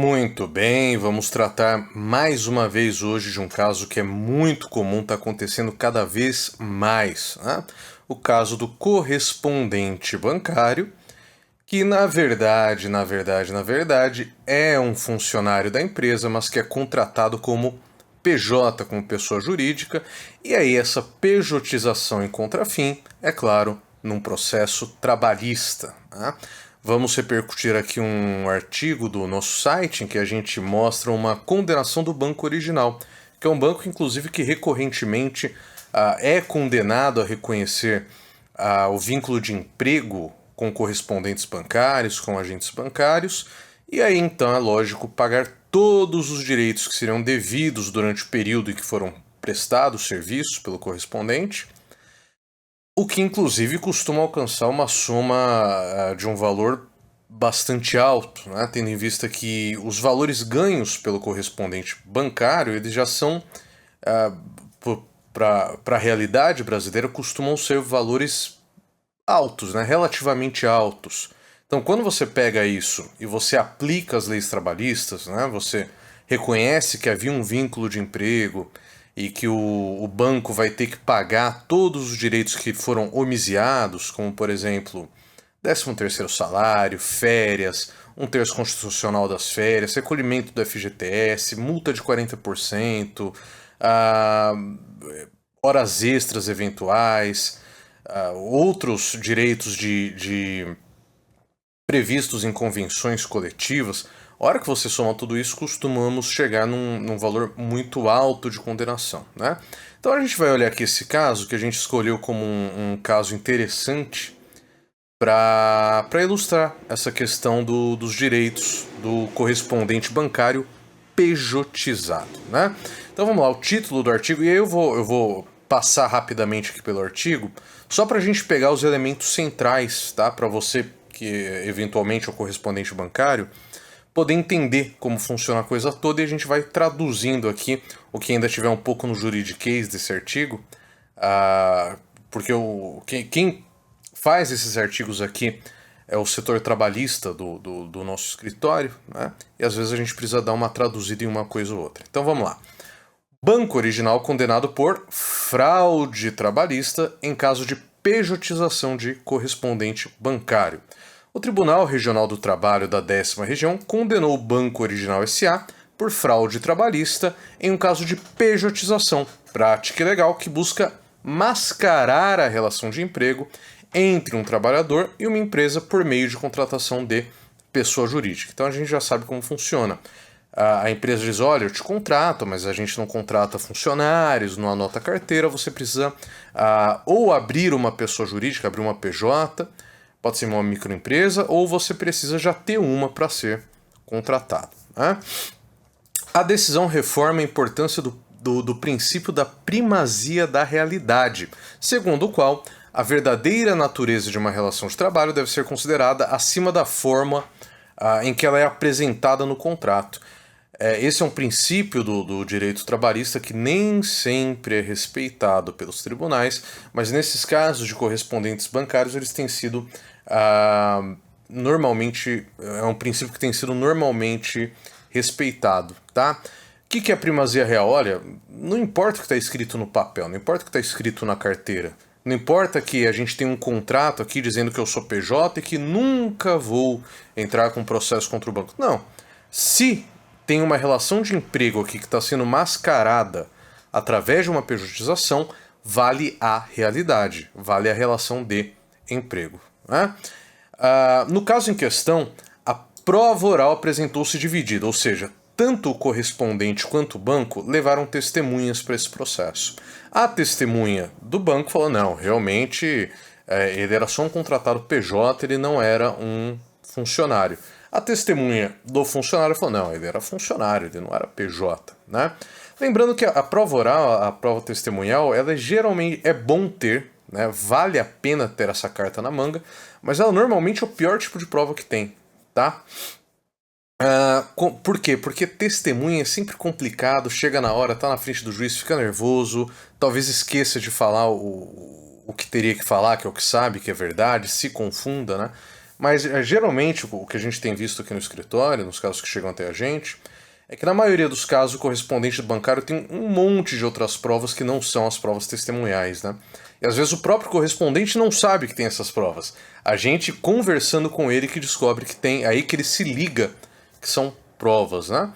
Muito bem, vamos tratar mais uma vez hoje de um caso que é muito comum, está acontecendo cada vez mais, né? O caso do correspondente bancário, que na verdade, é um funcionário da empresa, mas que é contratado como PJ, como pessoa jurídica, e aí essa pejotização em contrafim, é claro, num processo trabalhista, né? Vamos repercutir aqui um artigo do nosso site em que a gente mostra uma condenação do banco original, que é um banco, inclusive, que recorrentemente é condenado a reconhecer o vínculo de emprego com correspondentes bancários, com agentes bancários, e aí então é lógico pagar todos os direitos que seriam devidos durante o período em que foram prestados serviços pelo correspondente, o que inclusive costuma alcançar uma soma de um valor bastante alto, né? Tendo em vista que os valores ganhos pelo correspondente bancário eles já são, para a realidade brasileira, costumam ser valores altos, né? Relativamente altos. Então, quando você pega isso e você aplica as leis trabalhistas, né? Você reconhece que havia um vínculo de emprego e que o banco vai ter que pagar todos os direitos que foram homisiados, como, por exemplo, 13º salário, férias, um terço constitucional das férias, recolhimento do FGTS, multa de 40%, ah, horas extras eventuais, outros direitos de previstos em convenções coletivas. A hora que você soma tudo isso, costumamos chegar num valor muito alto de condenação, né? Então a gente vai olhar aqui esse caso, que a gente escolheu como um caso interessante para ilustrar essa questão dos direitos do correspondente bancário pejotizado, né? Então vamos lá, o título do artigo, e aí eu vou passar rapidamente aqui pelo artigo, só para a gente pegar os elementos centrais, tá? Para você que eventualmente é o correspondente bancário, poder entender como funciona a coisa toda, e a gente vai traduzindo aqui o que ainda tiver um pouco no juridiquês desse artigo, porque quem faz esses artigos aqui é o setor trabalhista do nosso escritório, né? E às vezes a gente precisa dar uma traduzida em uma coisa ou outra. Então vamos lá. Banco original condenado por fraude trabalhista em caso de pejotização de correspondente bancário. O Tribunal Regional do Trabalho da 10ª Região condenou o Banco Original S.A. por fraude trabalhista em um caso de pejotização, prática ilegal que busca mascarar a relação de emprego entre um trabalhador e uma empresa por meio de contratação de pessoa jurídica. Então a gente já sabe como funciona. A empresa diz, olha, eu te contrato, mas a gente não contrata funcionários, não anota carteira, você precisa ou abrir uma pessoa jurídica, abrir uma PJ, pode ser uma microempresa, ou você precisa já ter uma para ser contratado, né? A decisão reforma a importância do princípio da primazia da realidade, segundo o qual a verdadeira natureza de uma relação de trabalho deve ser considerada acima da forma em que ela é apresentada no contrato. Esse é um princípio do direito trabalhista que nem sempre é respeitado pelos tribunais, mas nesses casos de correspondentes bancários eles têm sido normalmente, é um princípio que tem sido normalmente respeitado, tá? O que é a primazia real? Olha, não importa o que está escrito no papel, não importa o que está escrito na carteira, não importa que a gente tem um contrato aqui dizendo que eu sou PJ e que nunca vou entrar com processo contra o banco. Não. Se tem uma relação de emprego aqui que está sendo mascarada através de uma pejotização, vale a realidade, vale a relação de emprego, né? No caso em questão, a prova oral apresentou-se dividida, ou seja, tanto o correspondente quanto o banco levaram testemunhas para esse processo. A testemunha do banco falou, não, realmente ele era só um contratado PJ, ele não era um funcionário. A testemunha do funcionário falou, não, ele era funcionário, ele não era PJ, né? Lembrando que a prova oral, a prova testemunhal, ela geralmente é bom ter, né? Vale a pena ter essa carta na manga, mas ela normalmente é o pior tipo de prova que tem, tá? Por quê? Porque testemunha é sempre complicado, chega na hora, tá na frente do juiz, fica nervoso, talvez esqueça de falar o que teria que falar, que é o que sabe, que é verdade, se confunda, né? mas geralmente o que a gente tem visto aqui no escritório, nos casos que chegam até a gente, é que na maioria dos casos o correspondente bancário tem um monte de outras provas que não são as provas testemunhais, né? E às vezes o próprio correspondente não sabe que tem essas provas. A gente conversando com ele que descobre que tem, aí que ele se liga que são provas, né?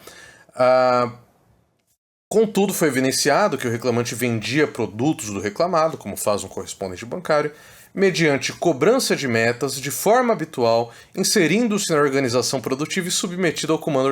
Contudo, foi evidenciado que o reclamante vendia produtos do reclamado, como faz um correspondente bancário, mediante cobrança de metas de forma habitual, inserindo-se na organização produtiva e submetido ao comando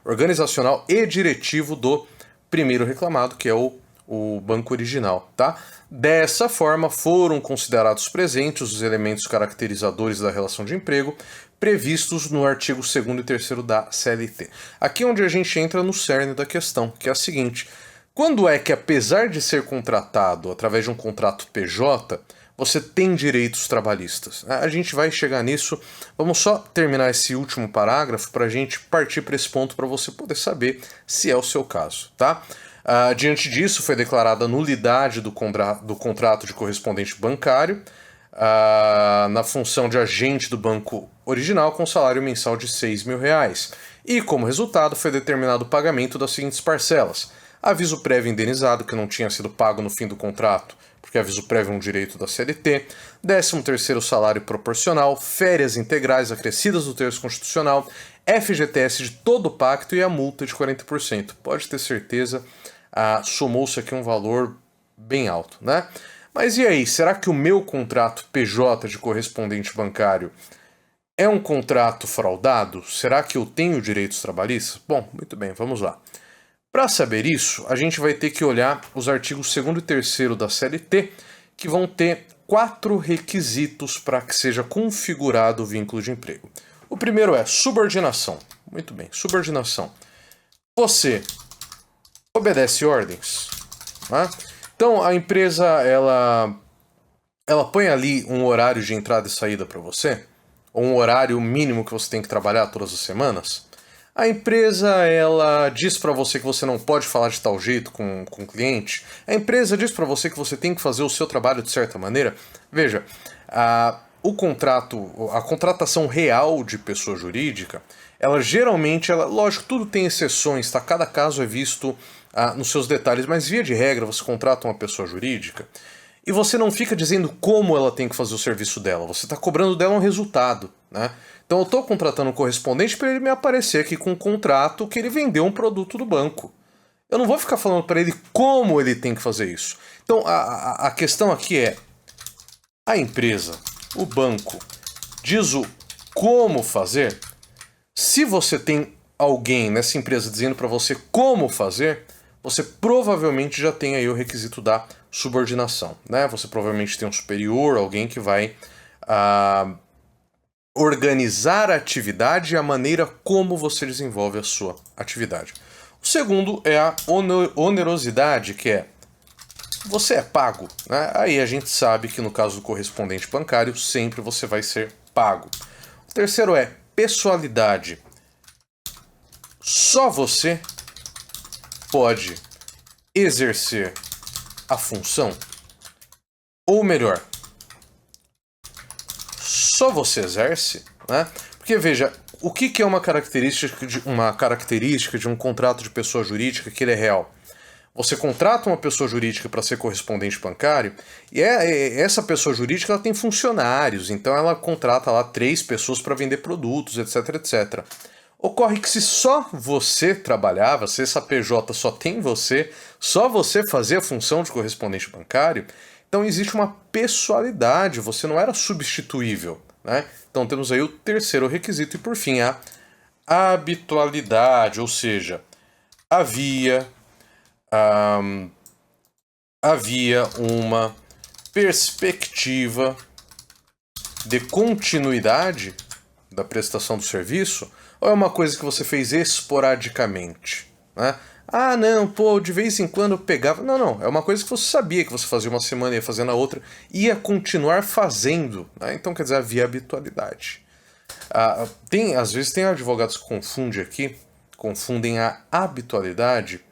organizacional e diretivo do primeiro reclamado, que é o banco original, tá? Dessa forma, foram considerados presentes os elementos caracterizadores da relação de emprego previstos no artigo 2º e 3º da CLT. Aqui é onde a gente entra no cerne da questão, que é a seguinte: quando é que, apesar de ser contratado através de um contrato PJ, você tem direitos trabalhistas? A gente vai chegar nisso. Vamos só terminar esse último parágrafo para a gente partir para esse ponto para você poder saber se é o seu caso, tá? Diante disso, foi declarada a nulidade do contrato de correspondente bancário na função de agente do banco original com salário mensal de R$6.000. E, como resultado, foi determinado o pagamento das seguintes parcelas: aviso prévio indenizado que não tinha sido pago no fim do contrato, porque aviso prévio é um direito da CLT, 13º salário proporcional, férias integrais acrescidas do terço constitucional, FGTS de todo o pacto e a multa de 40%. Pode ter certeza, somou-se aqui um valor bem alto, né? Mas e aí, será que o meu contrato PJ de correspondente bancário é um contrato fraudado? Será que eu tenho direitos trabalhistas? Bom, muito bem, vamos lá. Para saber isso, a gente vai ter que olhar os artigos 2º e 3º da CLT, que vão ter 4 requisitos para que seja configurado o vínculo de emprego. O primeiro é subordinação. Muito bem, subordinação. Você obedece ordens, né? Então a empresa ela põe ali um horário de entrada e saída para você, ou um horário mínimo que você tem que trabalhar todas as semanas. A empresa ela diz para você que você não pode falar de tal jeito com o cliente. A empresa diz para você que você tem que fazer o seu trabalho de certa maneira. Veja, o contrato, a contratação real de pessoa jurídica, ela geralmente, lógico, tudo tem exceções, tá? Cada caso é visto nos seus detalhes, mas via de regra você contrata uma pessoa jurídica e você não fica dizendo como ela tem que fazer o serviço dela, você está cobrando dela um resultado, né? Então eu estou contratando um correspondente para ele me aparecer aqui com um contrato que ele vendeu um produto do banco. Eu não vou ficar falando para ele como ele tem que fazer isso. Então a questão aqui é: a empresa, o banco, diz o como fazer? Se você tem alguém nessa empresa dizendo para você como fazer, você provavelmente já tem aí o requisito da subordinação, né? Você provavelmente tem um superior, alguém que vai organizar a atividade e a maneira como você desenvolve a sua atividade. O segundo é a onerosidade, que é: você é pago, né? Aí a gente sabe que no caso do correspondente bancário, sempre você vai ser pago. O terceiro é pessoalidade. Só você pode exercer a função, ou melhor, só você exerce, né? Porque veja, o que é uma característica de um contrato de pessoa jurídica que ele é real? Você contrata uma pessoa jurídica para ser correspondente bancário e essa pessoa jurídica ela tem funcionários, então ela contrata lá 3 pessoas para vender produtos, etc, etc. Ocorre que se só você trabalhava, se essa PJ só tem você, só você fazia a função de correspondente bancário, então existe uma pessoalidade, você não era substituível, né? Então temos aí o terceiro requisito e por fim a habitualidade, ou seja, havia uma perspectiva de continuidade da prestação do serviço, ou é uma coisa que você fez esporadicamente, né? Não, pô, de vez em quando eu pegava. Não, é uma coisa que você sabia que você fazia uma semana e ia fazer na outra, ia continuar fazendo, né? Então quer dizer, havia habitualidade. Às vezes tem advogados que confundem a habitualidade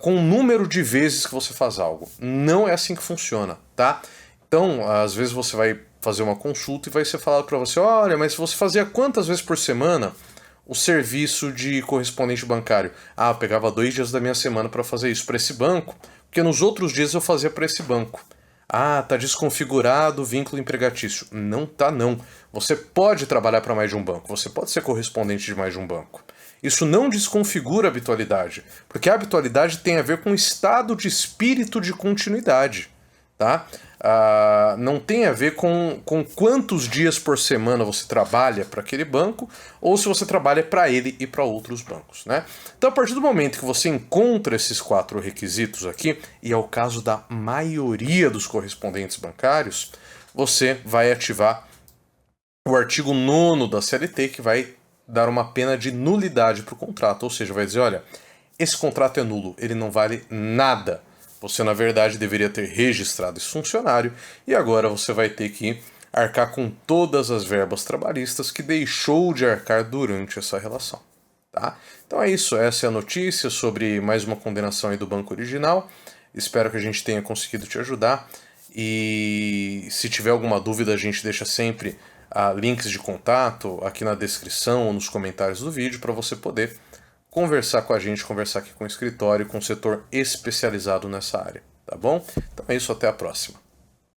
com o número de vezes que você faz algo. Não é assim que funciona, tá? Então, às vezes você vai fazer uma consulta e vai ser falado para você, olha, mas você fazia quantas vezes por semana o serviço de correspondente bancário? Ah, eu pegava 2 dias da minha semana para fazer isso para esse banco, porque nos outros dias eu fazia para esse banco. Ah, tá desconfigurado o vínculo empregatício. Não tá, não. Você pode trabalhar para mais de um banco, você pode ser correspondente de mais de um banco. Isso não desconfigura a habitualidade, porque a habitualidade tem a ver com o estado de espírito de continuidade, tá? Não tem a ver com quantos dias por semana você trabalha para aquele banco ou se você trabalha para ele e para outros bancos, né? Então, a partir do momento que você encontra esses 4 requisitos aqui, e é o caso da maioria dos correspondentes bancários, você vai ativar o artigo 9º da CLT, que vai dar uma pena de nulidade para o contrato, ou seja, vai dizer, olha, esse contrato é nulo, ele não vale nada. Você, na verdade, deveria ter registrado esse funcionário e agora você vai ter que arcar com todas as verbas trabalhistas que deixou de arcar durante essa relação. Tá? Então é isso, essa é a notícia sobre mais uma condenação aí do Banco Original. Espero que a gente tenha conseguido te ajudar e se tiver alguma dúvida a gente deixa sempre links de contato aqui na descrição ou nos comentários do vídeo para você poder conversar com a gente, conversar aqui com o escritório, com o setor especializado nessa área, tá bom? Então é isso, até a próxima.